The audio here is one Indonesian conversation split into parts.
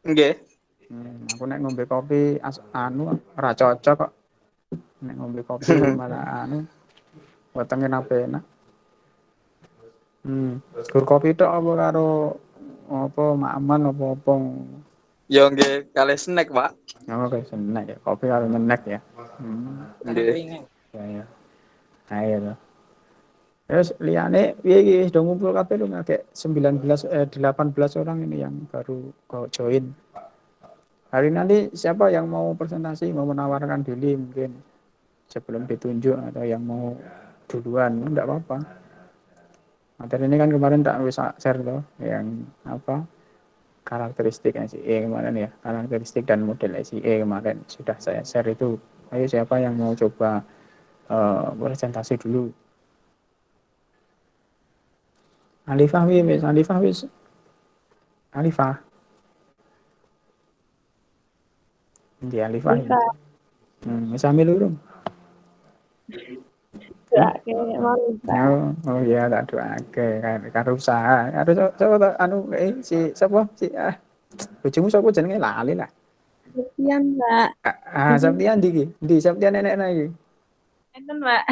Nggih. Aku nek ngombe kopi anu ora cocok kok. Nek ngombe kopi malah anu wetenge enak. Gur kopi tok apa karo apa makman apa-apa. Yo nggih kalih snack, Pak. Oh, kayak snack ya. Kopi karo snack ya. Nggih. Ya ya. Ayo to. Terus liyane piye iki wis do ngumpul kabeh lho ngakek 18 orang ini yang baru kau join. Hari nanti siapa yang mau presentasi, mau menawarkan diri mungkin sebelum ditunjuk atau yang mau duluan, enggak apa-apa. Materi ini kan kemarin tak bisa share loh, yang apa karakteristik SEE kemarin ya, karakteristik dan model SEE kemarin sudah saya share itu. Ayo siapa yang mau coba presentasi dulu. Alifah, di Alifah ya. Bisa Bisa ambil dulu. gak kayak mau bisa. Oh iya tak doake karo usaha. Karo sapa anu si sapa si bojomu sapa jenenge lali lah. Sekian Mbak. Sabtian ndi iki? Ndi Sabtian enek-enek iki? Enten Mbak.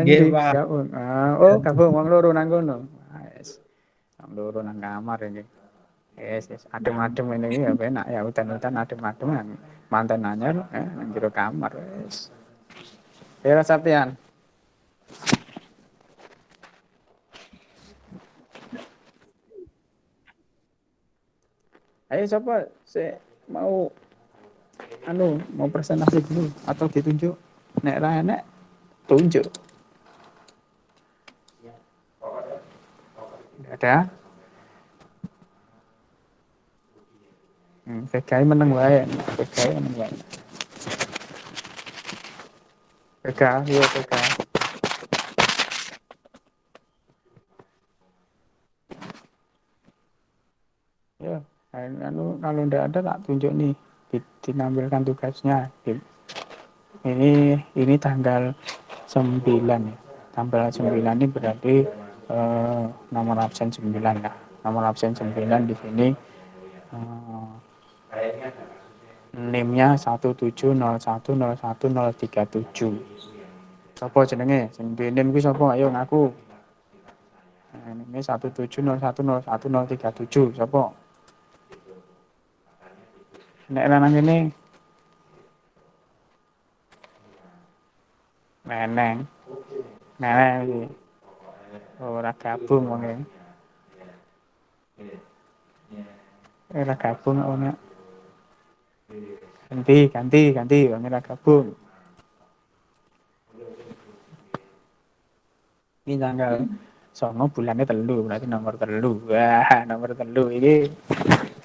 Ndi gabung. Oh gabung wong loro nang kono. Wes. Wong loro nang kamar iki. Yes, adem-adem ini ya enak ya hutan-hutan adem-adem mantan anyar nang jero kamar wes. Ya Sabtian. Ayo coba saya mau mau presentasi dulu atau ditunjuk nek ra enek tunjuk ada PKI meneng wae PKI meneng wae PKI yo PKI ya kalau ndak ada tak tunjuk nih dinampilkan tugasnya ini tanggal 9 ya tanggal 9 ini berarti nomor absen 9 lah nomor absen 9 di sini NIM-nya 170101037. Sapa jenenge? Sing duwe NIM kuwi sapa? Ayo ngaku. NIM-e 170101037. Sapa? Nek ana nang kene Neneng. Neneng iki. Ora gabung wonge. Ora gabung kok nek. Ganti wonge ora gabung. Ini tanggal sono bulannya telu berarti nomor telu. Wah, nomor telu ini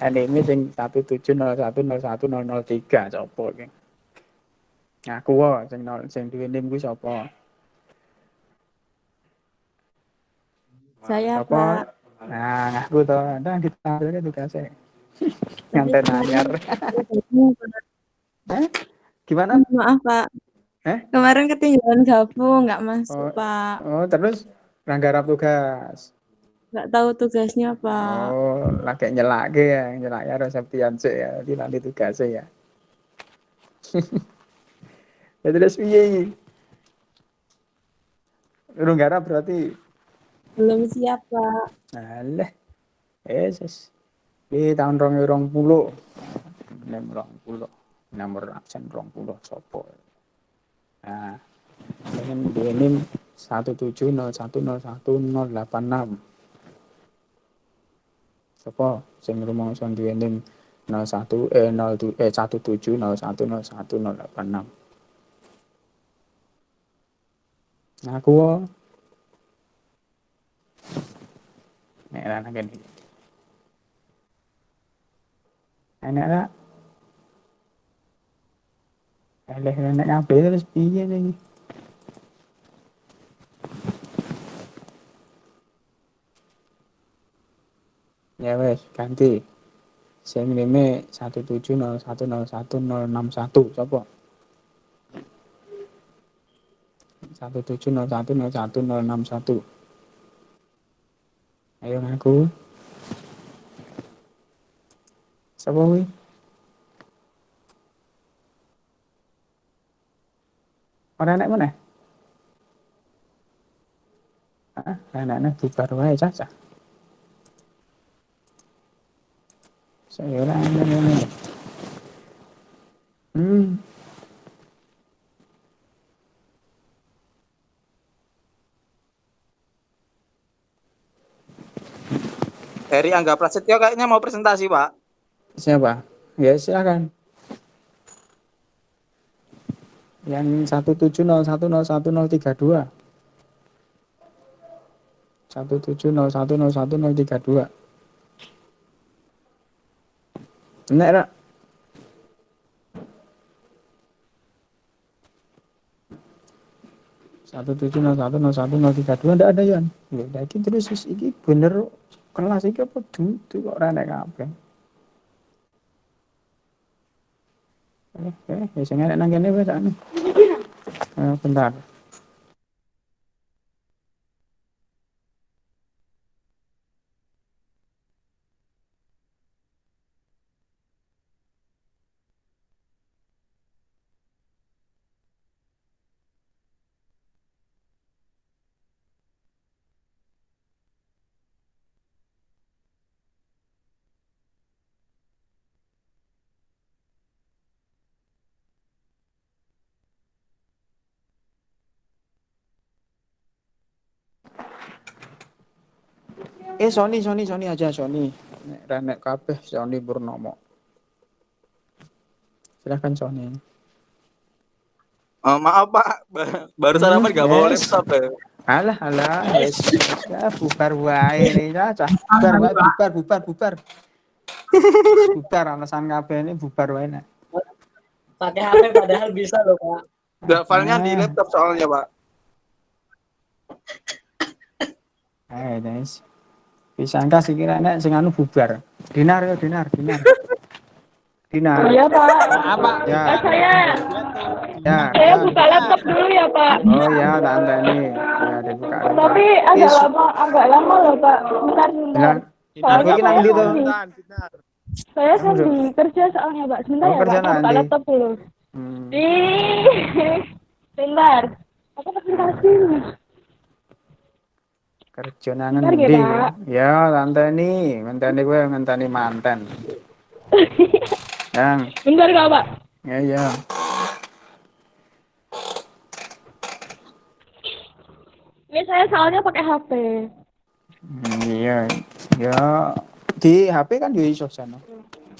ini sing 170101003 sapa iki? Ngaku wae sing duwe NIM kuwi sapa? Saya Sapa? Pak. Nah, ngaku to. Ndang ditampilke tugasnya. Tapi Nganten anyar. kemarin Hah? Gimana? maaf Pak. Eh? Kemarin ketinggalan gabung nggak masuk Oh, Pak. oh terus nggarap tugas. Nggak tahu tugasnya Pak. Oh, lagi nyelake ya, nyelak ya Septian sih ya, nanti tugasnya ya. Ya terus piye iki? Urung garap berarti. Belum siap Pak. Alah, wis. Di tahun 2020. Nem 20. Nomor absen 20 sopo. Nah, ini 170101086. Sopo sing rumangsa duwe NIM 170101086. Aku nek ana kene. Enak ra? Eleh nek kabeh terus piye iki? Ya wes, ganti. Sing NIM-e 170101061 sapa? 170101061. Ayo ngaku. Sapa kuwi? Ora enek meneh. Heeh, enekne bubar wae cacah. Saya ora ngene. Hmm. Heri Angga Prasetyo kayaknya mau presentasi, Pak. Siapa? Ya silakan. Yang 170101032. 170101032. Enak ra? Satu tujuh nol satu nol tiga dua ndak ada Yan. Ya iki terus iki bener kelas iki apa dudu kok ora enek kabeh. Ya sing enek nang kene wis sakne. Bentar. Sony aja Sony. Nek ra enek kabeh Sony Purnomo. Silakan Sony. Maaf, Pak. Baru sarapan nggak bawa Yes. laptop ya. Alah, yes. Ya bubar wae ini cacah. Bubar wae, bubar. Bubar alasan kabeh ini bubar wae nek. Pakai HP padahal bisa loh, Pak. Filenya di laptop soalnya, Pak. Guys. Pisangka sih kira nek sing anu bubar. Dinar. Iya, Pak. Apa? Ya. Saya buka laptop dulu ya, Pak. Oh ya, tante nih. Ya, dibuka laptop. Tapi agak lama loh, Pak. Bentar. Bilang, aku Soalnya ini nang ndi to? saya sambil kerja soalnya, Pak. Sebentar ya, kerja Pak. Saya buka nanti. laptop dulu. Hmm. Bentar. Aku presentasi. Kerja nang Bentar, ndi? Pak. Ya, tante nih. Ngenteni kowe ngenteni manten. Yang. Bentar, Kak, Pak. Ya. Ini saya soalnya pakai HP. Iya. Ya, di HP kan di iso sana.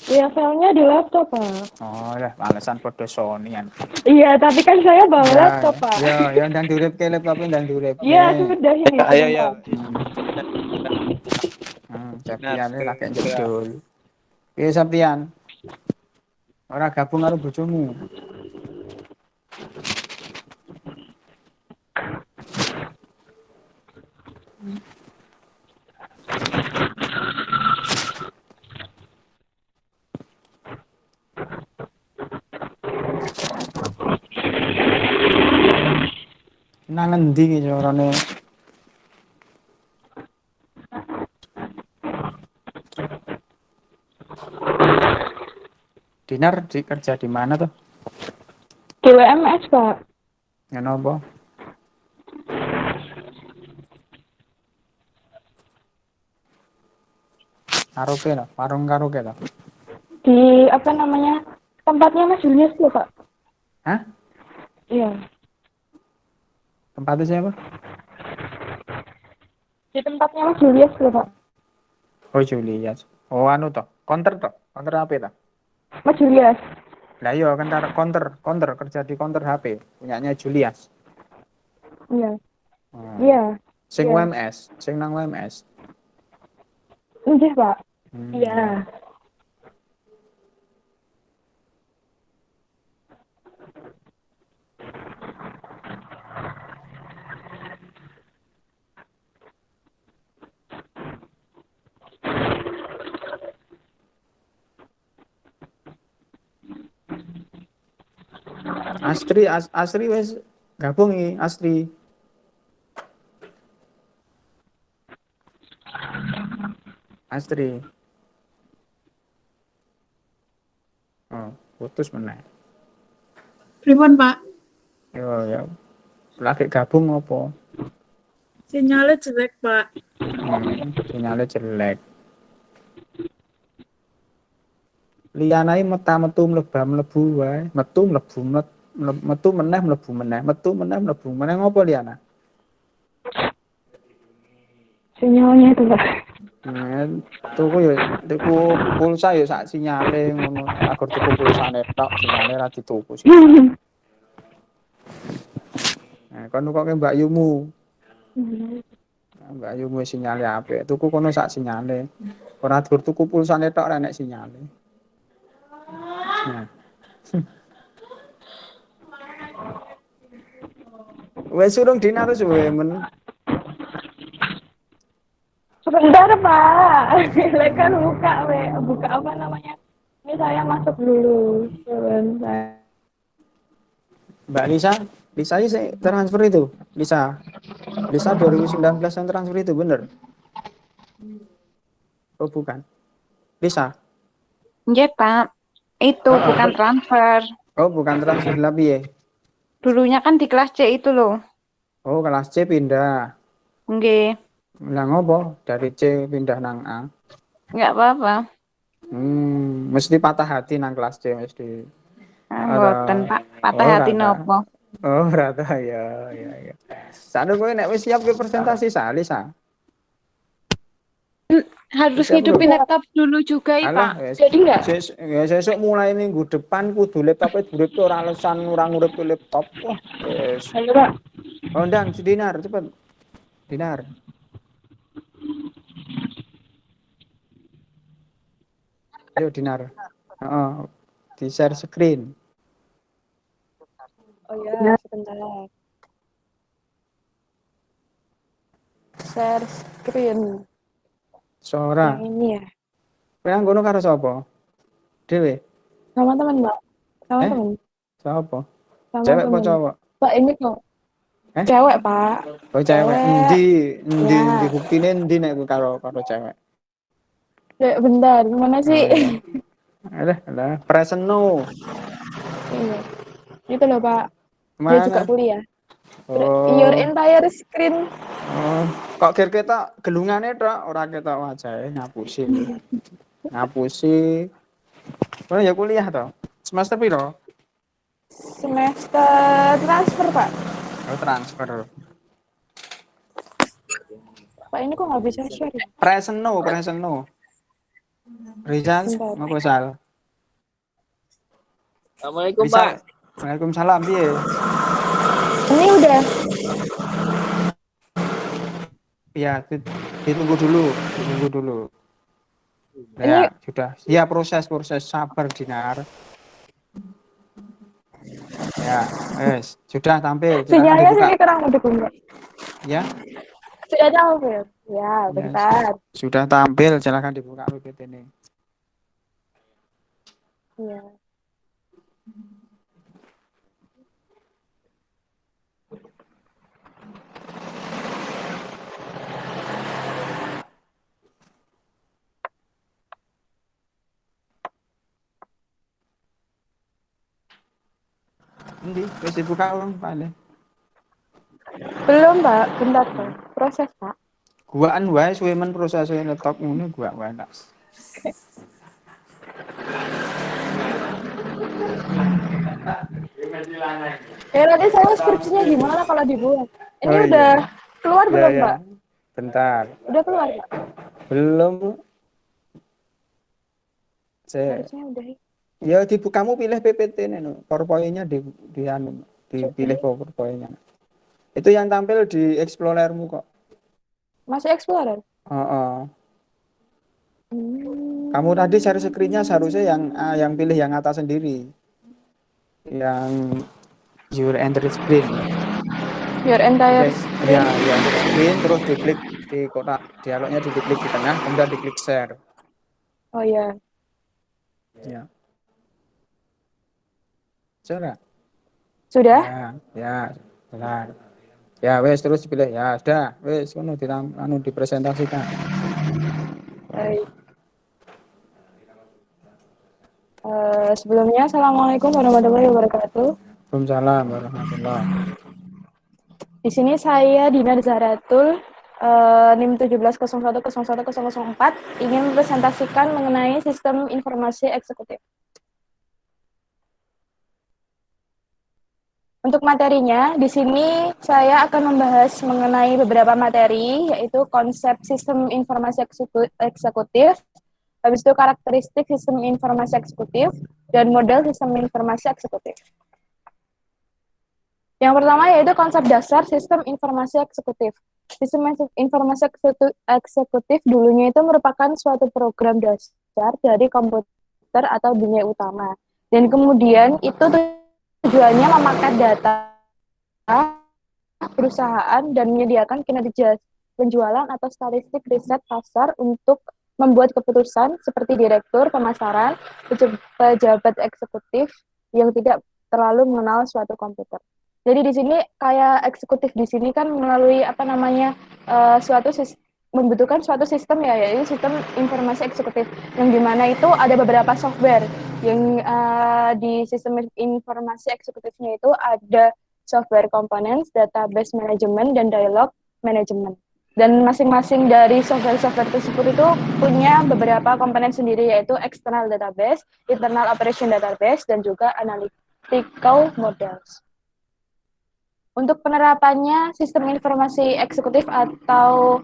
Iya, filenya di laptop, Pak. Oh, lah alasan podo Sonyan. Iya, tapi kan saya bawa laptop, Pak. Ya, ndang duripke laptopnya ndang durip. Iya, sudah ini. Ayo. Septiane lagi jedul. Piye Septian? Ora gabung karo bojomu. Nang endi iki carane? Dinar kerja di mana tuh? Di WMS, Pak. Ya nopo? Karaoke lah, warung karaoke lah. Di apa namanya? Tempatnya Mas Julius loh, Pak. Hah? Iya. Tempatnya siapa? Di tempatnya Mas Julius loh, Pak. Oh Julius. Oh anu toh, counter apa toh? Mas Julius. Lah iya kan counter kerja di counter HP punyanya Julius. Iya. Hmm. Iya. Sing Iya. WMS, sing nang WMS. Iya, Pak. Iya. Astri wes gabung iki, Astri. Oh, putus meneh. Pripun, Pak? Yo ya. Lagi gabung apa? Sinyalnya jelek, Pak. Sinyalnya jelek. Liyane metu mlebu wae, metu mlebu metu meneh mlebu meneh, metu meneh mlebu meneh ngopo Liana? Sinyalnya itu, Pak. Tuku pulsa ya sak sinyale ngono. Agar tuku pulsane tok sinyale ra dituku sih. Nah, kono kok Mbak Yumu. Mbak Yumu sinyale apik. Tuku kono sak sinyale. Ora atur tuku pulsane tok ra nek sinyale. Nah. Wes urung dinar suwe men. Sebentar, Pak. Saya kan buka apa namanya? Ini saya masuk dulu. Sebentar. Mbak Lisa ini saya transfer itu. Lisa 2019 yang transfer itu bener? Oh bukan. Lisa. Nggih, Pak. Itu bukan transfer. Oh bukan transfer lebih ya. Dulunya kan di kelas C itu loh. Oh kelas C pindah. Nggih. Lah ngopo? Dari C pindah nang A. Enggak apa-apa. Mesti patah hati nang kelas C mesti. Mboten, Pak. Patah hati nopo? Oh, rata ya. Sanu kowe nek wis siap ke presentasi Lisa. Harus Siap ngidupin belum? laptop dulu juga, Alah, Pak. Jadi enggak? Sesuk mulai minggu depan kudu laptopnya durip ora alasan ora ngurip laptop. Wah, wis. Halo, Pak. Oh, ndang si Dinar cepet. Dinar. Ayo Dinar. Heeh. Di share screen. Oh ya, sebentar. Share screen. Sora. Yang ini ya. Kowe ngono karo sapa? Dewe. Sama teman, Mbak. Sama teman. Sapa? Sama Cewek apa teman. cowok? Pak, ini kok. Cewek, Pak. Oh, cewek. Endi Ya. buktine endi nek karo cewek? Bentar, gimana sih? Alah, present no. Iya. Itu loh, Pak. Dia Mana? juga kuliah. Oh. Your entire screen. Oh, kok kira ketok gelungane tok ora ketok wajahe ngapusi. Ngapusi. Oh ya kuliah toh. Semester piro? Semester transfer, Pak. Oh, transfer. Pak, ini kok nggak bisa share ya? Present no. Rizal, Bentar. ngopo Sal? Assalamualaikum, Bisa. Pak. Waalaikumsalam, piye? Ini udah. Iya, ditunggu dulu. Ya, sudah. Ya, proses sabar Dinar. Ya, sudah tampil. Sinyalnya sini kurang mendukung, Pak. Ya. Sudah tampil. Ya, bentar. Sudah tampil, silakan dibuka PPT ini. Iya. Ini wis dibuka orang Pak. Belum, Pak. Bentar, Pak. Proses, Pak. Guaan wae suwe men prosesnya laptop ngono gua wae tak. Ya, nanti saya skripsinya gimana kalau dibuat? Ini Oh, udah iya. keluar belum, Pak? Bentar. Udah keluar, Pak? Belum. Harusnya udah. Ya kamu pilih PPT nih, PowerPoint-nya dipilih PowerPoint-nya. Itu yang tampil di Explorer-mu kok. Masih Explorer? Kamu tadi share screen-nya seharusnya yang pilih yang atas sendiri. Yang your entire screen. Your entire screen. Ya, yang screen terus diklik di kotak dialognya diklik di tengah, kemudian diklik share. Oh iya. Ya. Sudah? Sudah? Ya, benar. Ya, wes terus dipilih. Ya, sudah. Wes kono dipresentasikan. Baik. Sebelumnya, Assalamualaikum warahmatullahi wabarakatuh. Waalaikumsalam warahmatullahi. Di sini saya Dina Zahratul, NIM 17010104, ingin mempresentasikan mengenai sistem informasi eksekutif. Untuk materinya, di sini saya akan membahas mengenai beberapa materi, yaitu konsep sistem informasi eksekutif, habis itu karakteristik sistem informasi eksekutif, dan model sistem informasi eksekutif. Yang pertama yaitu konsep dasar sistem informasi eksekutif. Sistem informasi eksekutif dulunya itu merupakan suatu program dasar dari komputer atau dunia utama. Dan kemudian itu tujuannya memakai data perusahaan dan menyediakan kinerja penjualan atau statistik riset pasar untuk membuat keputusan seperti direktur pemasaran, pejabat eksekutif yang tidak terlalu mengenal suatu komputer. Jadi di sini kayak eksekutif di sini kan melalui membutuhkan suatu sistem ya, yaitu sistem informasi eksekutif yang dimana itu ada beberapa software yang di sistem informasi eksekutifnya itu ada software components, database management, dan dialog management. Dan masing-masing dari software-software tersebut itu punya beberapa komponen sendiri, yaitu external database, internal operation database, dan juga analytical models. Untuk penerapannya, sistem informasi eksekutif atau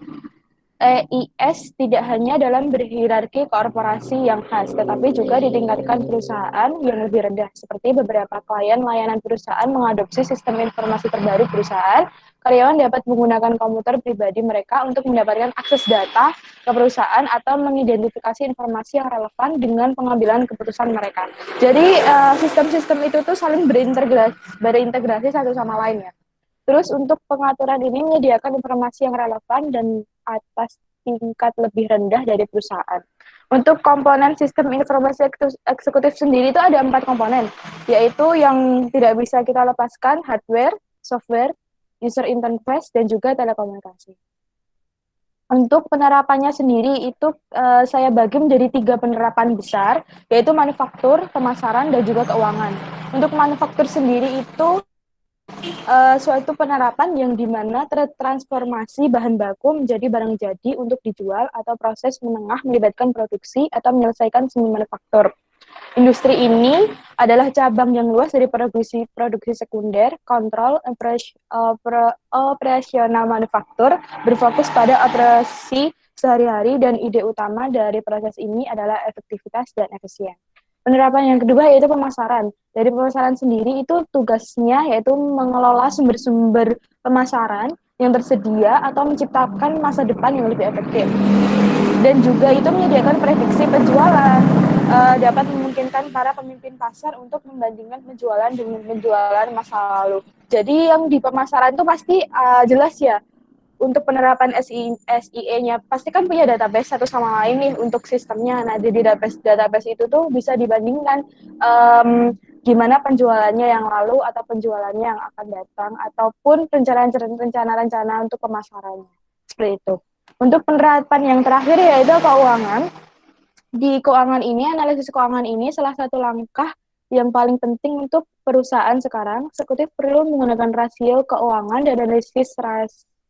EIS tidak hanya dalam berhierarki korporasi yang khas, tetapi juga ditingkatkan perusahaan yang lebih rendah, seperti beberapa klien layanan perusahaan mengadopsi sistem informasi terbaru perusahaan. Karyawan dapat menggunakan komputer pribadi mereka untuk mendapatkan akses data ke perusahaan atau mengidentifikasi informasi yang relevan dengan pengambilan keputusan mereka. Jadi sistem-sistem itu tuh saling berintegrasi satu sama lain ya. Terus untuk pengaturan ini menyediakan informasi yang relevan dan atas tingkat lebih rendah dari perusahaan. Untuk komponen sistem informasi eksekutif sendiri itu ada 4 komponen, yaitu yang tidak bisa kita lepaskan, hardware, software, user interface, dan juga telekomunikasi. Untuk penerapannya sendiri itu saya bagi menjadi 3 penerapan besar, yaitu manufaktur, pemasaran, dan juga keuangan. Untuk manufaktur sendiri itu suatu penerapan yang dimana transformasi bahan baku menjadi barang jadi untuk dijual atau proses menengah melibatkan produksi atau menyelesaikan semi manufaktur. Industri ini adalah cabang yang luas dari produksi sekunder, kontrol, operasional manufaktur, berfokus pada operasi sehari-hari dan ide utama dari proses ini adalah efektivitas dan efisien. Penerapan yang kedua yaitu pemasaran. Dari pemasaran sendiri itu tugasnya yaitu mengelola sumber-sumber pemasaran yang tersedia atau menciptakan masa depan yang lebih efektif. Dan juga itu menyediakan prediksi penjualan, dapat memungkinkan para pemimpin pasar untuk membandingkan penjualan dengan penjualan masa lalu. Jadi yang di pemasaran itu pasti jelas ya. Untuk penerapan SIE-nya pasti kan punya database satu sama lain nih untuk sistemnya. Nah, di database itu tuh bisa dibandingkan gimana penjualannya yang lalu atau penjualannya yang akan datang ataupun rencana-rencana untuk pemasarannya. Seperti itu. Untuk penerapan yang terakhir yaitu keuangan. Di keuangan ini, analisis keuangan ini salah satu langkah yang paling penting untuk perusahaan sekarang. Eksekutif perlu menggunakan rasio keuangan dan analisis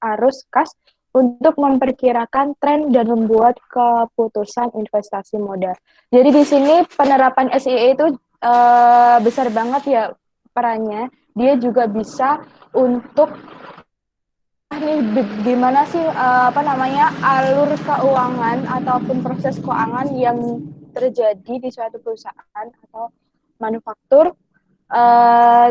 arus kas untuk memperkirakan tren dan membuat keputusan investasi modal. Jadi di sini penerapan SIE itu besar banget ya perannya. Dia juga bisa untuk gimana sih alur keuangan ataupun proses keuangan yang terjadi di suatu perusahaan atau manufaktur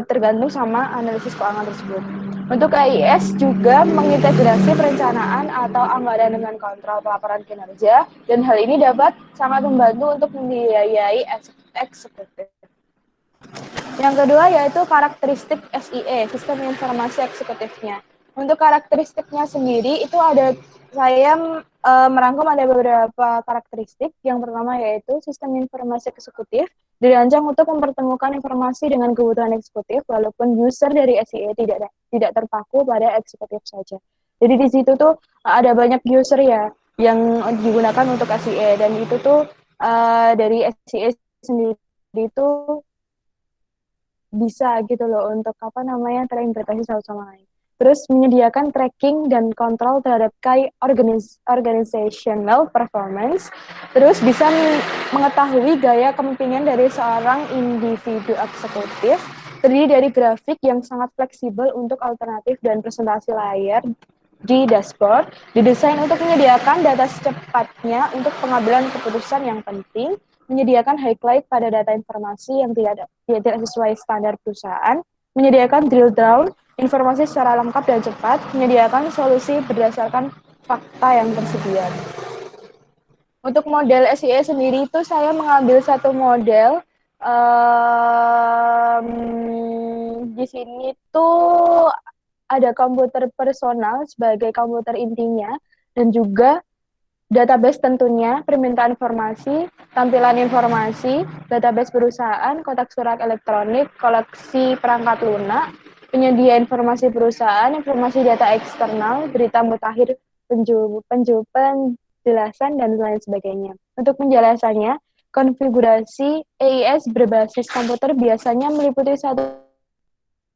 tergantung sama analisis keuangan tersebut. Untuk AIS juga mengintegrasi perencanaan atau anggaran dengan kontrol pelaporan kinerja, dan hal ini dapat sangat membantu untuk membiayai eksekutif. Yang kedua yaitu karakteristik SIE, sistem informasi eksekutifnya. Untuk karakteristiknya sendiri itu saya merangkum ada beberapa karakteristik. Yang pertama yaitu sistem informasi eksekutif dirancang untuk mempertemukan informasi dengan kebutuhan eksekutif, walaupun user dari SIE tidak terpaku pada eksekutif saja. Jadi di situ tuh ada banyak user ya yang digunakan untuk SIE, dan itu tuh dari SIE sendiri itu bisa gitu loh untuk apa namanya terintegrasi satu sama lain. Terus menyediakan tracking dan kontrol terhadap organizational performance. Terus bisa mengetahui gaya kepemimpinan dari seorang individu eksekutif, terdiri dari grafik yang sangat fleksibel untuk alternatif dan presentasi layar di dashboard, didesain untuk menyediakan data secepatnya untuk pengambilan keputusan yang penting, menyediakan highlight pada data informasi yang tidak sesuai standar perusahaan, menyediakan drill down informasi secara lengkap dan cepat, menyediakan solusi berdasarkan fakta yang tersedia. Untuk model SIE sendiri itu saya mengambil satu model di sini tuh ada komputer personal sebagai komputer intinya dan juga database tentunya, permintaan informasi, tampilan informasi, database perusahaan, kotak surat elektronik, koleksi perangkat lunak, penyedia informasi perusahaan, informasi data eksternal, berita mutakhir, penjelasan, dan lain sebagainya. Untuk penjelasannya, konfigurasi EIS berbasis komputer biasanya meliputi satu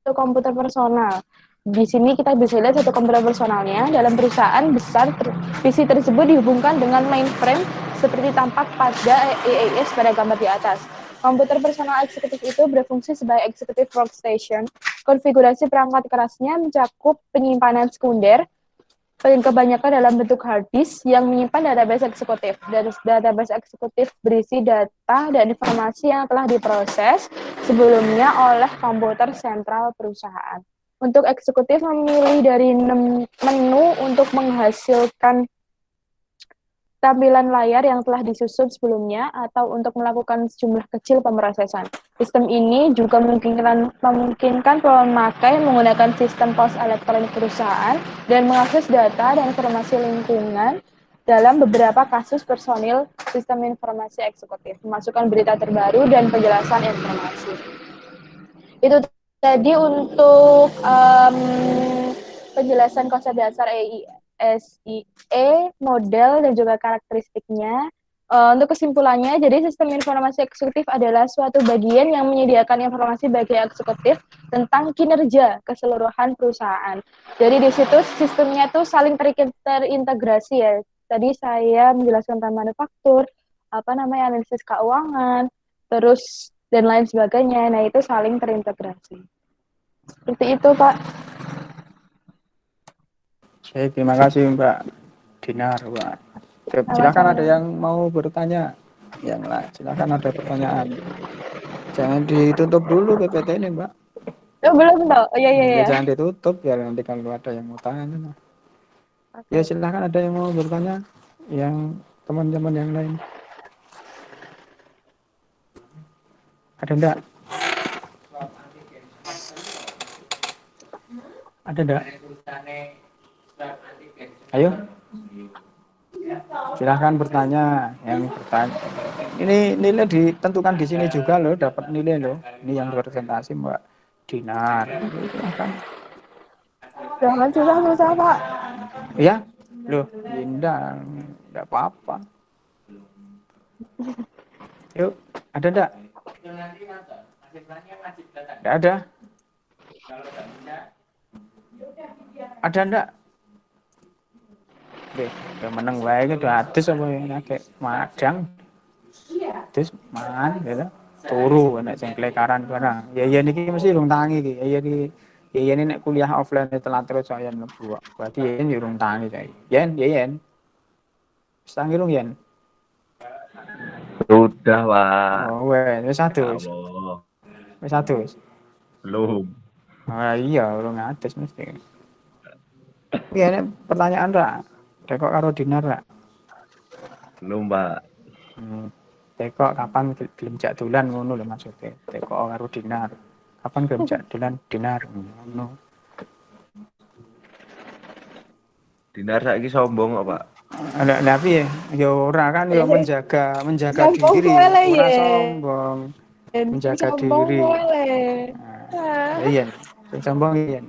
komputer personal. Di sini kita bisa lihat satu komputer personalnya dalam perusahaan besar. PC tersebut dihubungkan dengan mainframe seperti tampak pada EIS pada gambar di atas. Komputer personal eksekutif itu berfungsi sebagai executive workstation. Konfigurasi perangkat kerasnya mencakup penyimpanan sekunder, kebanyakan dalam bentuk hard disk yang menyimpan database eksekutif. Dan database eksekutif berisi data dan informasi yang telah diproses sebelumnya oleh komputer sentral perusahaan. Untuk eksekutif memilih dari menu untuk menghasilkan tampilan layar yang telah disusun sebelumnya atau untuk melakukan sejumlah kecil pemrosesan. Sistem ini juga memungkinkan pemakai menggunakan sistem pos elektronik perusahaan dan mengakses data dan informasi lingkungan dalam beberapa kasus personil sistem informasi eksekutif, memasukkan berita terbaru dan penjelasan informasi. Itu tadi untuk penjelasan konsep dasar SIE, model, dan juga karakteristiknya. Untuk kesimpulannya, jadi sistem informasi eksekutif adalah suatu bagian yang menyediakan informasi bagi eksekutif tentang kinerja keseluruhan perusahaan. Jadi di situ sistemnya tuh saling terintegrasi ya. Tadi saya menjelaskan tentang manufaktur, analisis keuangan, terus dan lain sebagainya. Nah, itu saling terintegrasi. Seperti itu, Pak. Oke, terima kasih Mbak Dinar. Mbak. Silakan ada yang mau bertanya. Yang lain, silakan ada pertanyaan. Jangan ditutup dulu PPT ini, Mbak. Oh, belum toh? Oh, iya. Jangan ditutup biar nanti kalau ada yang mau tanya. Okay. Ya silakan ada yang mau bertanya. Yang teman-teman yang lain. Ada enggak? Ada enggak? Ayo. Silahkan bertanya. Yang bertanya. Ini nilai ditentukan di sini juga loh, dapat nilai loh. Ini yang representasi Mbak Dinar. Silahkan. Jangan susah-susah, Pak. Ya, loh, enggak apa-apa. Yuk, ada enggak? Enggak ada. Ada enggak? Udah meneng wae iki udah adus apa ya kayak madang. Adus man gitu. Turu nek sing klekaran barang. Ya niki mesti urung tangi iki. Ya ini nek kuliah offline telat terus saya mlebu. Berarti yen urung tangi saya. Yen. Wis tangi urung yen. Sudah, Pak. Oh, wis adus. Wis adus. Belum. Oh iya, urung adus mesti. Iya, nek pertanyaan ra. Tekok karo Dinar ra? Belum, Pak. Tekok kapan gelem jak dolan ngono lho maksudnya. Tekok karo Dinar. Kapan gelem jak dolan Dinar ngono. Dinar saiki sombong kok, Pak. Lah piye? Ya ora kan ya menjaga diri, ora sombong. Menjaga diri. Iya. Sombong iya.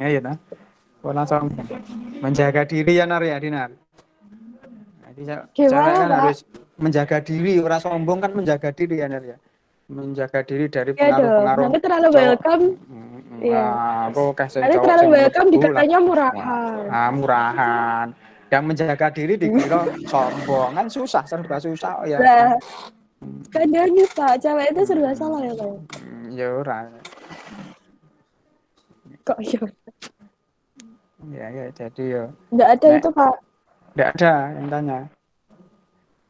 Iya ta? Langsung menjaga diri ya Nar ya Dinar. Jadi cara kan harus menjaga diri, orang sombong kan menjaga diri ya, Ner, ya. Menjaga diri dari Ya dong. pengaruh-pengaruh Nanti terlalu cowok. welcome. Iya. Apa kasih Nanti cowok terlalu sing welcome mlebu lah. dikatanya murahan. Murahan. Yang menjaga diri dikira sombong kan susah, serba susah ya. Lah, kadang nih Pak, cewek itu serba salah ya Pak. Ya ora. Kok ya? Ya jadi ya. Nggak ada Nek, itu Pak. nggak ada yang tanya.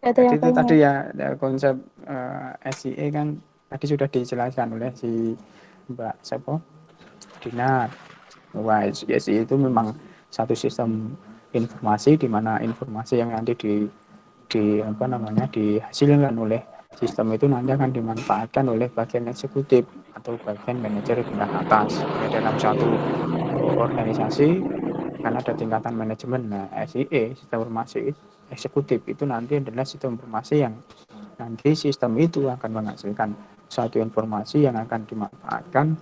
Nggak ada Jadi yang itu tanya. tadi ya konsep SEA kan tadi sudah dijelaskan oleh si Mbak siapa? Dinar. Bahwa SEA itu memang satu sistem informasi di mana informasi yang nanti di apa namanya dihasilkan oleh sistem itu nanti akan dimanfaatkan oleh bagian eksekutif atau bagian manajer tingkat atas. Ya, dalam satu organisasi kan ada tingkatan manajemen. Nah, SIE sistem informasi eksekutif itu nanti adalah sistem informasi yang nanti sistem itu akan menghasilkan suatu informasi yang akan dimanfaatkan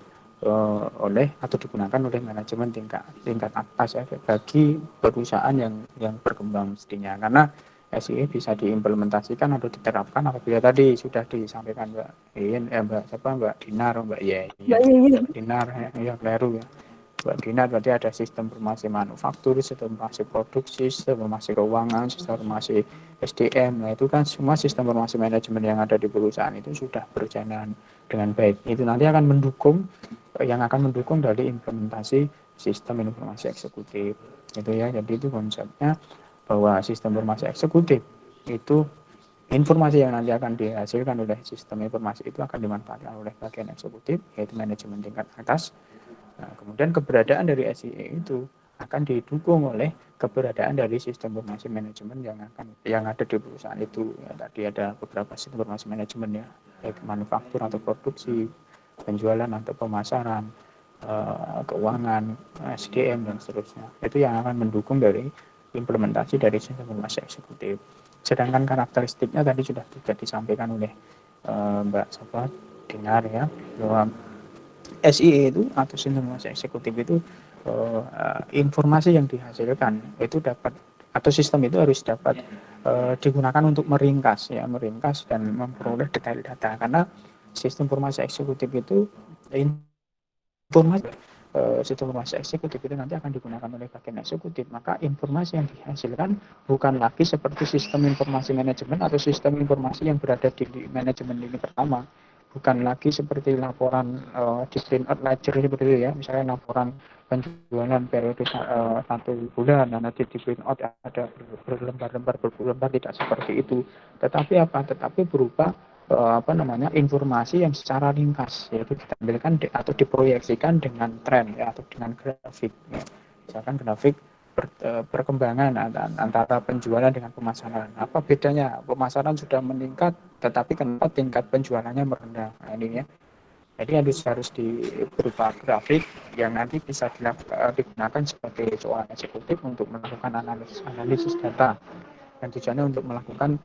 oleh atau digunakan oleh manajemen tingkat atas ya, bagi perusahaan yang berkembang mestinya, karena SIE bisa diimplementasikan atau diterapkan apabila tadi sudah disampaikan Mbak Dinar, Mbak Dinar ya Kleru ya. Mbak Dinar berarti ada sistem informasi manufaktur, sistem informasi produksi, sistem informasi keuangan, sistem informasi SDM. Nah itu kan semua sistem informasi manajemen yang ada di perusahaan itu sudah berjalan dengan baik. Itu nanti akan mendukung dari implementasi sistem informasi eksekutif. Itu ya. Jadi itu konsepnya bahwa sistem informasi eksekutif itu informasi yang nanti akan dihasilkan oleh sistem informasi itu akan dimanfaatkan oleh bagian eksekutif yaitu manajemen tingkat atas. Nah, kemudian keberadaan dari SIE itu akan didukung oleh keberadaan dari sistem informasi manajemen yang ada di perusahaan itu. Ya, tadi ada beberapa sistem informasi manajemen ya, baik manufaktur atau produksi, penjualan atau pemasaran, keuangan, SDM dan seterusnya. Itu yang akan mendukung dari implementasi dari sistem informasi eksekutif. Sedangkan karakteristiknya tadi sudah juga disampaikan oleh Mbak Safa Dinar ya, bahwa SIE itu atau sistem informasi eksekutif itu informasi yang dihasilkan itu dapat atau sistem itu harus dapat digunakan untuk meringkas dan memperoleh detail data, karena sistem informasi eksekutif itu sistem informasi eksekutif itu nanti akan digunakan oleh bagian eksekutif, maka informasi yang dihasilkan bukan lagi seperti sistem informasi manajemen atau sistem informasi yang berada di manajemen ini pertama. Bukan lagi seperti laporan di print out ledger seperti itu ya, misalnya laporan penjualan periode 1 bulan, dan nanti di print out ada berlembar-lembar tidak seperti itu. Tetapi berupa informasi yang secara ringkas, yaitu ditampilkan atau diproyeksikan dengan tren ya, atau dengan grafik ya. Misalkan grafik perkembangan antara penjualan dengan pemasaran. Apa bedanya? Pemasaran sudah meningkat, tetapi kenapa tingkat penjualannya merendah? Nah, ini ya. Jadi harus berupa grafik yang nanti bisa digunakan sebagai soal eksekutif untuk melakukan analisis data, dan tujuannya untuk melakukan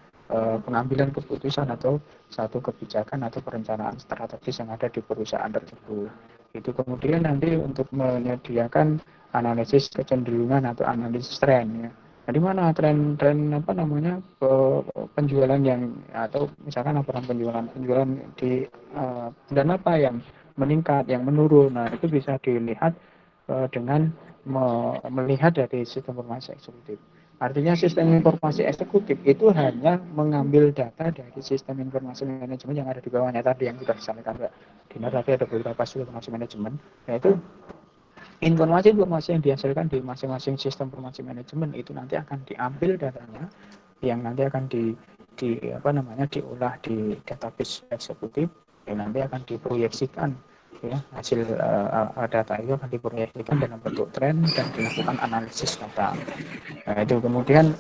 pengambilan keputusan atau satu kebijakan atau perencanaan strategis yang ada di perusahaan tersebut. Itu kemudian nanti untuk menyediakan analisis kecenderungan atau analisis tren ya. Di mana tren penjualan yang atau misalkan laporan penjualan di bulan apa yang meningkat, yang menurun. Nah, itu bisa dilihat dengan melihat dari sistem informasi eksekutif. Artinya sistem informasi eksekutif itu hanya mengambil data dari sistem informasi manajemen yang ada di bawahnya tadi yang sudah disampaikan Mbak Dinar, tapi ada beberapa sistem informasi manajemen, yaitu informasi yang dihasilkan di masing-masing sistem informasi manajemen itu nanti akan diambil datanya yang nanti akan diolah di database eksekutif, yang nanti akan diproyeksikan ya, hasil data itu akan diproyeksikan dalam bentuk tren dan dilakukan analisis data. Nah, itu kemudian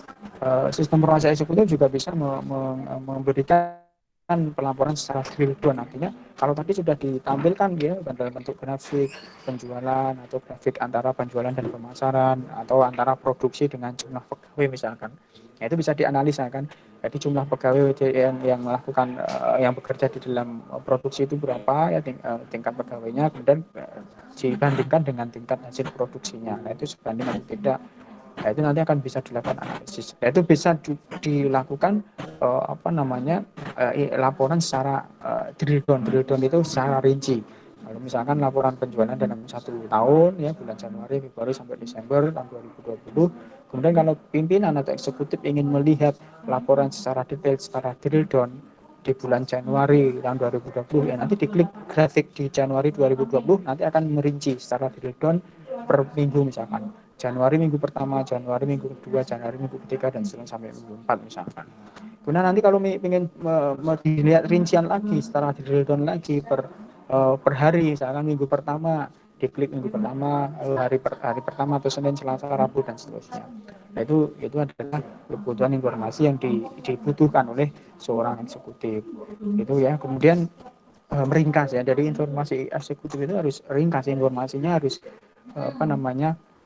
sistem informasi eksekutif juga bisa memberikan pelaporan secara real time. Artinya kalau tadi sudah ditampilkan ya dalam bentuk grafik penjualan atau grafik antara penjualan dan pemasaran atau antara produksi dengan jumlah pegawai misalkan, ya, itu bisa dianalisa kan. Jadi jumlah pegawai yang melakukan yang bekerja di dalam produksi itu berapa ya, tingkat pegawainya, kemudian dibandingkan dengan tingkat hasil produksinya. Nah, itu sebanding atau tidak. Nah, itu nanti akan bisa dilakukan analisis. Nah, itu bisa dilakukan laporan secara drill down itu secara rinci. Kalau misalkan laporan penjualan dalam 1 tahun ya bulan Januari, Februari sampai Desember tahun 2020. Kemudian kalau pimpinan atau eksekutif ingin melihat laporan secara detail, secara drill down di bulan Januari tahun 2020, ya nanti diklik grafik di Januari 2020, nanti akan merinci secara drill down per minggu misalkan. Januari minggu pertama, Januari minggu kedua, Januari minggu ketiga, dan seterusnya sampai minggu 4 misalkan. Kemudian nanti kalau ingin dilihat rincian lagi setelah drill down lagi per hari, misalkan minggu pertama, diklik minggu pertama, hari pertama atau Senin, Selasa, Rabu, dan seterusnya. Nah, itu adalah kebutuhan informasi yang dibutuhkan oleh seorang eksekutif. Itu ya. Kemudian meringkas ya, dari informasi eksekutif itu harus ringkas, informasinya harus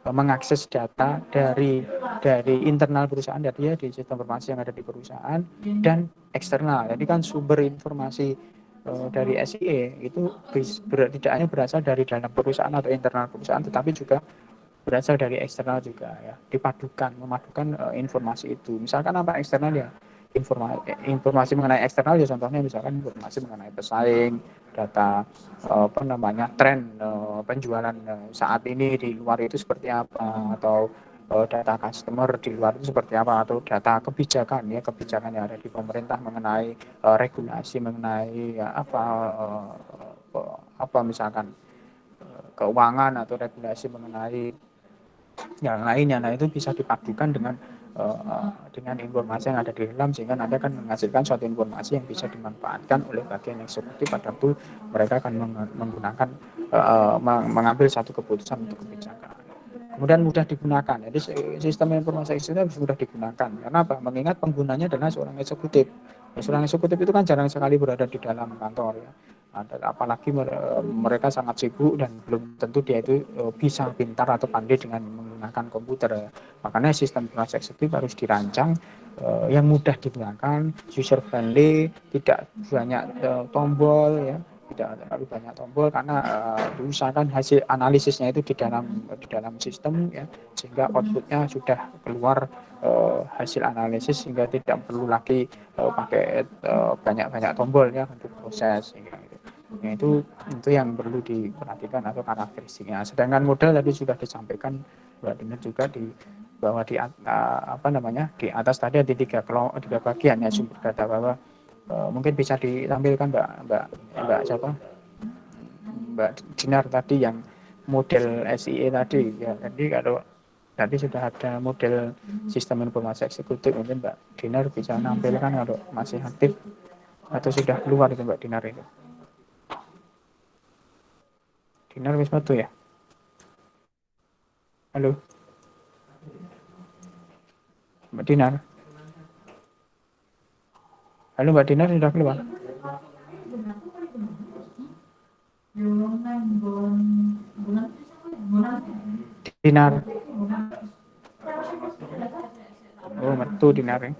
mengakses data dari internal perusahaan, dari di sistem informasi yang ada di perusahaan, dan eksternal. Jadi kan sumber informasi dari SIE itu tidak hanya berasal dari dalam perusahaan atau internal perusahaan, tetapi juga berasal dari eksternal juga ya. Memadukan informasi itu. Misalkan apa eksternal ya? Informasi mengenai eksternal ya, contohnya misalkan informasi mengenai pesaing, data tren penjualan saat ini di luar itu seperti apa, atau data customer di luar itu seperti apa, atau data kebijakan yang ada di pemerintah mengenai regulasi mengenai misalkan keuangan atau regulasi mengenai yang lainnya. Nah, itu bisa dipadukan dengan informasi yang ada di dalam, sehingga nanti akan menghasilkan suatu informasi yang bisa dimanfaatkan oleh bagian eksekutif pada waktu mereka akan menggunakan mengambil satu keputusan untuk kebijakan. Kemudian mudah digunakan. Jadi sistem informasi eksekutif mudah digunakan. Karena apa? Mengingat penggunanya adalah seorang eksekutif. Seorang eksekutif itu kan jarang sekali berada di dalam kantor ya. Apalagi mereka sangat sibuk dan belum tentu dia itu bisa pintar atau pandai dengan menggunakan komputer ya. Makanya sistem informasi eksekutif harus dirancang yang mudah digunakan, user friendly, tidak banyak tombol ya, tidak terlalu banyak tombol, karena diusahakan hasil analisisnya itu di dalam sistem ya, sehingga outputnya sudah keluar hasil analisis, sehingga tidak perlu lagi pakai banyak tombol ya untuk proses. Ya, itu yang perlu diperhatikan atau karakteristiknya. Sedangkan model tadi sudah disampaikan Mbak Dinar juga bahwa di atas tadi ada tiga bagian ya sumber data, bahwa mungkin bisa ditampilkan Mbak Dinar tadi yang model SIE tadi ya. Jadi kalau tadi sudah ada model sistem informasi eksekutif, mungkin Mbak Dinar bisa menampilkan kalau masih aktif atau sudah keluar itu Mbak Dinar itu. Dinar wis metu ya? Halo? Mbak Dinar? Halo Mbak Dinar, sudah keluar? Dinar? Oh, metu Dinar ya?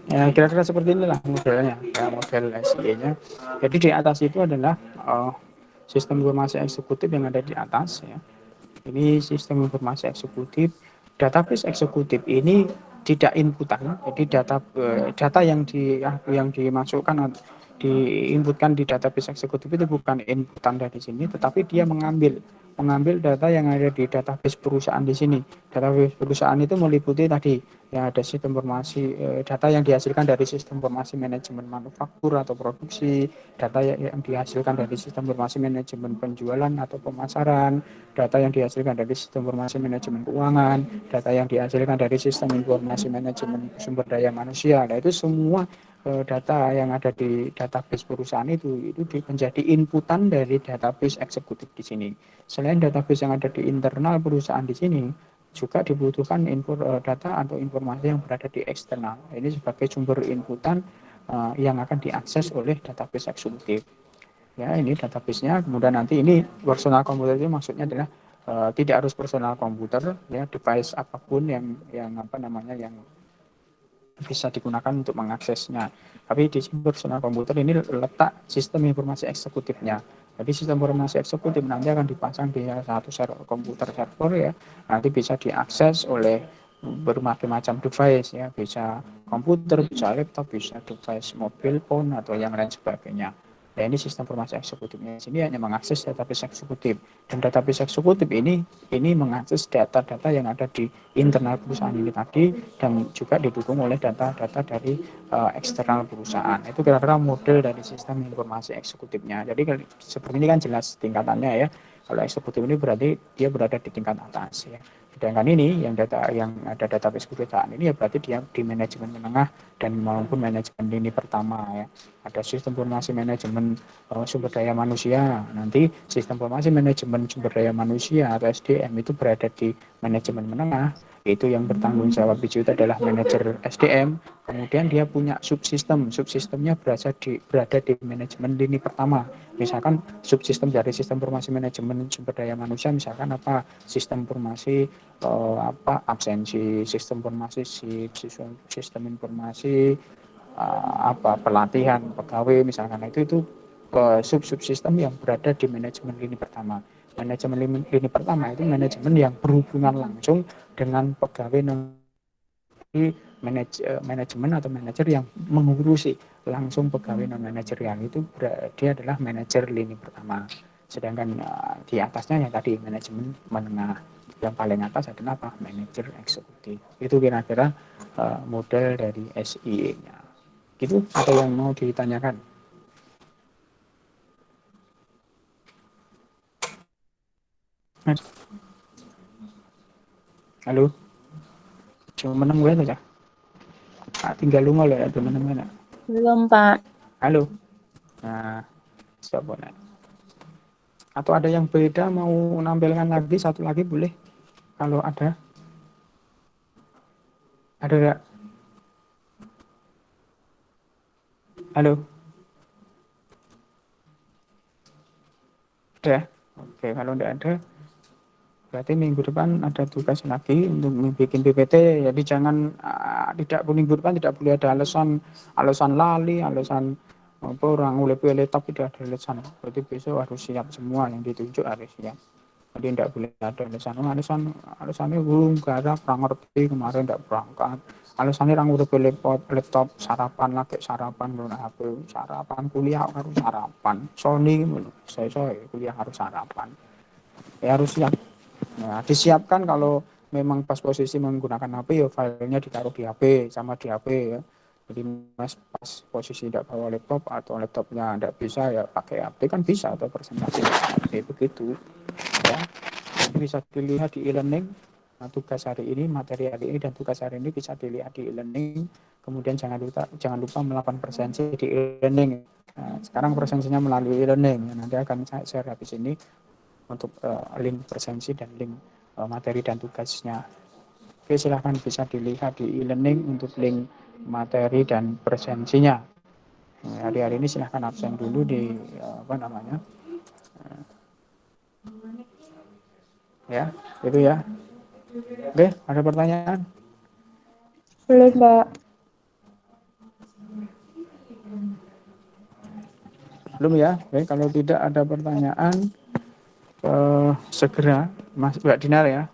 Ya, kira-kira seperti inilah modelnya, ya, model SIE-nya. Jadi di atas itu adalah sistem informasi eksekutif yang ada di atas ya. Ini sistem informasi eksekutif. Database eksekutif ini tidak inputan, jadi data yang dimasukkan diinputkan di database eksekutif itu bukan inputan dari sini, tetapi dia mengambil data yang ada di database perusahaan di sini. Database perusahaan itu meliputi tadi ya, ada sistem informasi data yang dihasilkan dari sistem informasi manajemen manufaktur atau produksi, data yang dihasilkan dari sistem informasi manajemen penjualan atau pemasaran, data yang dihasilkan dari sistem informasi manajemen keuangan, data yang dihasilkan dari sistem informasi manajemen sumber daya manusia. Nah, itu semua data yang ada di database perusahaan itu menjadi inputan dari database eksekutif di sini. Selain database yang ada di internal perusahaan di sini, juga dibutuhkan data atau informasi yang berada di eksternal. Ini sebagai sumber inputan yang akan diakses oleh database eksekutif. Ya, ini database-nya. Kemudian nanti ini personal computer itu maksudnya adalah tidak harus personal komputer, ya, device apapun yang apa namanya yang bisa digunakan untuk mengaksesnya. Tapi di personal komputer ini letak sistem informasi eksekutifnya. Jadi sistem informasi eksekutif nanti akan dipasang di satu komputer server, ya. Nanti bisa diakses oleh berbagai macam device, ya, bisa komputer, bisa laptop, bisa device mobile phone atau yang lain sebagainya. Nah, ini sistem informasi eksekutifnya sini hanya mengakses database eksekutif, dan database eksekutif ini mengakses data-data yang ada di internal perusahaan ini tadi, dan juga didukung oleh data-data dari eksternal perusahaan. Itu kira-kira model dari sistem informasi eksekutifnya. Jadi seperti ini kan jelas tingkatannya, ya. Kalau eksekutif ini berarti dia berada di tingkat atas, ya. Sedangkan ini yang ada database kedutaan ini, ya berarti dia di manajemen menengah dan maupun manajemen lini pertama, ya. Ada sistem informasi manajemen sumber daya manusia. Nanti sistem informasi manajemen sumber daya manusia atau SDM itu berada di manajemen menengah. Itu yang bertanggung jawab di situ adalah manajer SDM. Kemudian dia punya subsistemnya berada di manajemen lini pertama. Misalkan subsistem dari sistem informasi manajemen sumber daya manusia, misalkan apa, sistem informasi absensi, sistem informasi sistem informasi pelatihan pegawai, misalkan itu subsistem yang berada di manajemen lini pertama. Manajemen lini pertama itu manajemen yang berhubungan langsung dengan pegawai di manajemen atau manajer yang mengurusi langsung pegawai non manajerial, itu dia adalah manajer lini pertama. Sedangkan di atasnya yang tadi manajemen menengah, yang paling atas adalah apa, manajer eksekutif. Itu kira-kira model dari SIE-nya. Gitu, atau yang mau ditanyakan? Halo, cuma menang gue aja. Tinggal lu ngoleh ya teman-teman. Belum, Pak. Halo. Nah, siapa nih? Atau ada yang beda mau nampilkan lagi, satu lagi boleh? Kalau ada nggak? Halo. Ada? Oke, kalau nggak ada, berarti minggu depan ada tugas lagi untuk bikin PPT. Jadi jangan minggu depan tidak boleh ada alasan lali, alasan apa orang oleh tapi tidak ada alasan. Berarti besok harus siap semua, yang ditunjuk harus siap. Jadi tidak boleh ada alasannya nggak ada, kurang ngerti kemarin tidak berangkat. Alasannya orang udah beli laptop, sarapan guna HP, sarapan kuliah harus sarapan. Sony saya kuliah harus sarapan. Ya harus siap. Nah, disiapkan kalau memang pas posisi menggunakan HP, ya filenya ditaruh di HP, sama di HP, ya. Jadi mas pas posisi tidak bawa laptop atau laptopnya tidak bisa, ya pakai HP kan bisa, atau presentasi HP begitu, ya. Jadi bisa dilihat di e-learning. Nah, tugas hari ini, materi hari ini dan tugas hari ini bisa dilihat di e-learning. Kemudian jangan lupa melakukan presensi di e-learning. Nah, sekarang presensinya melalui e-learning. Nanti akan saya share habis ini untuk link presensi dan link materi dan tugasnya. Oke, silahkan bisa dilihat di e-learning untuk link materi dan presensinya. Hari-hari ini silahkan absen dulu di ya, itu ya. Oke, ada pertanyaan? Belum, Mbak. Belum ya? Oke, kalau tidak ada pertanyaan, segera Mbak Dinar, ya,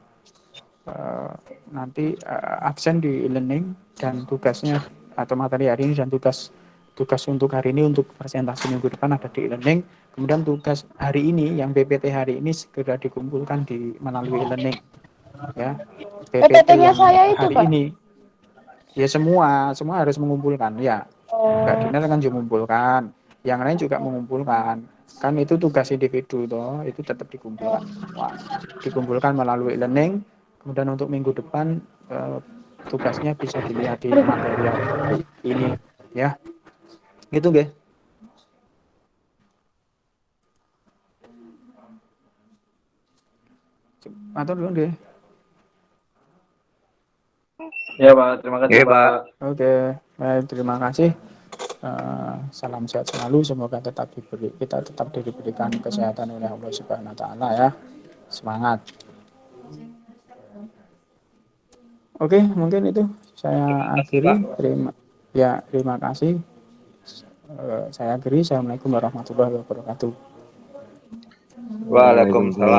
nanti absen di e-learning dan tugasnya atau materi hari ini dan tugas untuk hari ini untuk presentasi minggu depan ada di e-learning. Kemudian tugas hari ini yang PPT hari ini segera dikumpulkan melalui e-learning, ya. PPT-nya saya itu, hari Pak. ini ya semua harus mengumpulkan, ya. Mbak Dinar kan juga mengumpulkan, yang lain juga mengumpulkan. Kan itu tugas individu toh, itu tetap dikumpulkan semua. Dikumpulkan melalui e-learning. Kemudian untuk minggu depan tugasnya bisa dilihat di materi ini, ya. Gitu, nggih. Matur nuwun, nggih. Ya Pak, terima kasih Pak. Oke, baik, terima kasih. Salam sehat selalu, semoga kita tetap diberikan kesehatan oleh Allah Subhanahu wa taala, ya. Semangat. Oke, mungkin itu saya akhiri. Terima kasih. Saya akhiri. Assalamualaikum warahmatullahi wabarakatuh. Waalaikumsalam.